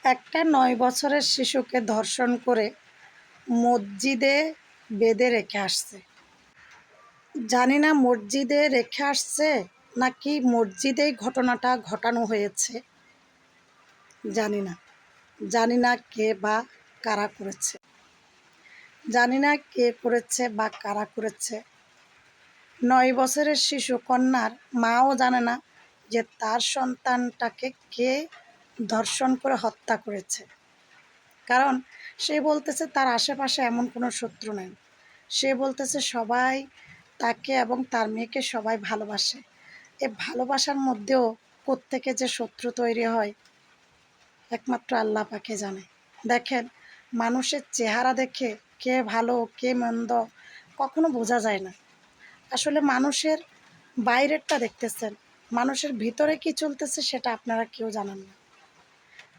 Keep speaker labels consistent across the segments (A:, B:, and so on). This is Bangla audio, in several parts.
A: একটা ৯ বছরের শিশুকে ধর্ষণ করে মসজিদে বেঁধে রেখে আসছে। জানি না মসজিদে রেখে আসছে নাকি মসজিদেই ঘটনাটা ঘটানো হয়েছে, জানি না। জানি না কে বা কারা করেছে, জানি না কে করেছে বা কারা করেছে। ৯ বছরের শিশু কন্যার মাও জানে না যে তার সন্তানটাকে কে ধর্ষণ করে হত্যা করেছে। কারণ সে বলতেছে তার আশেপাশে এমন কোনো শত্রু নেই। সে বলতেছে সবাই তাকে এবং তার মেয়েকে সবাই ভালোবাসে। এ ভালোবাসার মধ্যেও কোত্থেকে যে শত্রু তৈরি হয় একমাত্র আল্লাহ পাকে জানে। দেখেন, মানুষের চেহারা দেখে কে ভালো কে মন্দ কখনো বোঝা যায় না। আসলে মানুষের বাইরেরটা দেখতেছেন, মানুষের ভিতরে কি চলতেছে সেটা আপনারা কেউ জানেন না।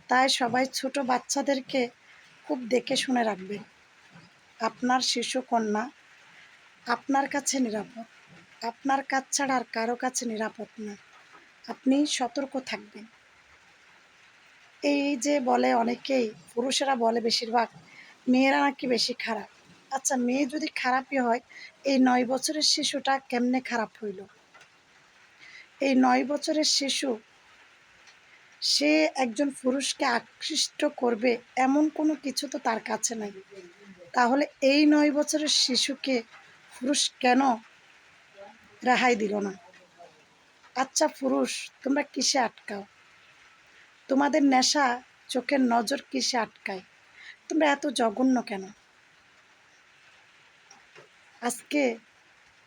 A: তাই সবাই ছোট বাচ্চাদেরকে খুব দেখে শুনে রাখবেন। আপনার শিশু কন্যা আপনার কাছে নিরাপদ, আপনার কাছ ছাড়া আর কারো কাছে নিরাপদ না। আপনি সতর্ক থাকবেন। এই যে বলে অনেকেই, পুরুষেরা বলে বেশিরভাগ মেয়েরা নাকি বেশি খারাপ। আচ্ছা, মেয়ে যদি খারাপই হয়, এই ৯ বছরের শিশুটা কেমনে খারাপ হইল? এই ৯ বছরের শিশু সে একজন পুরুষকে আকৃষ্ট করবে এমন কোনো কিছু তো তার কাছে নাই। তাহলে এই ৯ বছরের শিশুকে পুরুষ কেন রেহাই দিল না? আচ্ছা পুরুষ, তোমরা কিসে আটকাও? তোমাদের নেশা, চোখের নজর কিসে আটকায়? তোমরা এত জঘন্য কেন? আজকে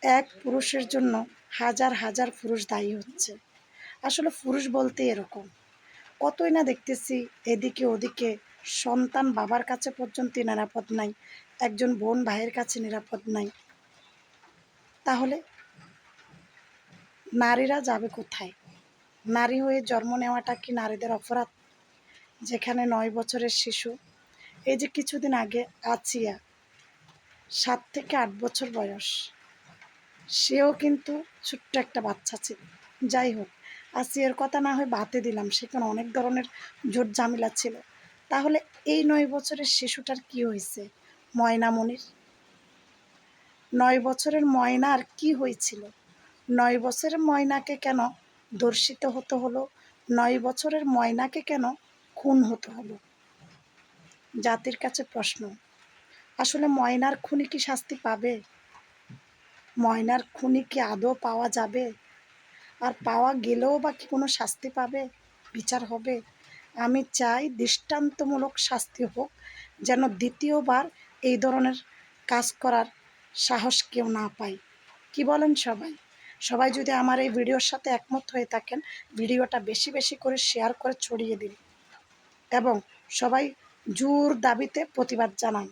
A: এক পুরুষের জন্য হাজার হাজার পুরুষ দায়ী হচ্ছে। আসলে পুরুষ বলতে এরকম, কতই না দেখতেছি এদিকে ওদিকে, সন্তান বাবার কাছে পর্যন্ত নিরাপদ নাই, একজন বোন ভাইয়ের কাছে নিরাপদ নাই। তাহলে নারীরা যাবে কোথায়? নারী হয়ে জন্ম নেওয়াটা কি নারীদের অপরাধ? যেখানে ৯ বছরের শিশু, এই যে কিছুদিন আগে আচিয়া, ৭ থেকে ৮ বছর বয়স, সেও কিন্তু ছোট্ট একটা বাচ্চা ছিল। যাই হোক, আসিয়ার কথা না হয় বাদে দিলাম, সেখানে অনেক ধরনের ঝুট ঝামেলা ছিল। তাহলে এই ৯ বছরের শিশুটার কি হয়েছে? ময়নামণির ৯ বছরের ময়নার কি হয়েছিল? ৯ বছরের ময়নাকে কেন ধর্ষিত হতে হলো? ৯ বছরের ময়নাকে কেন খুন হতে হলো? জাতির কাছে প্রশ্ন, আসলে ময়নার খুনি কি শাস্তি পাবে? ময়নার খুনি কি আদৌ পাওয়া যাবে? আর পাওয়া গেলেও বা কি কোনো শাস্তি পাবে? বিচার হবে? আমি চাই দৃষ্টান্তমূলক শাস্তি হোক, যেন দ্বিতীয়বার এই ধরনের কাজ করার সাহস কেউ না পায়। কি বলেন সবাই? সবাই যদি আমার এই ভিডিওর সাথে একমত হয়ে থাকেন, ভিডিওটা বেশি বেশি করে শেয়ার করে ছড়িয়ে দিন এবং সবাই জোর দাবিতে প্রতিবাদ জানান।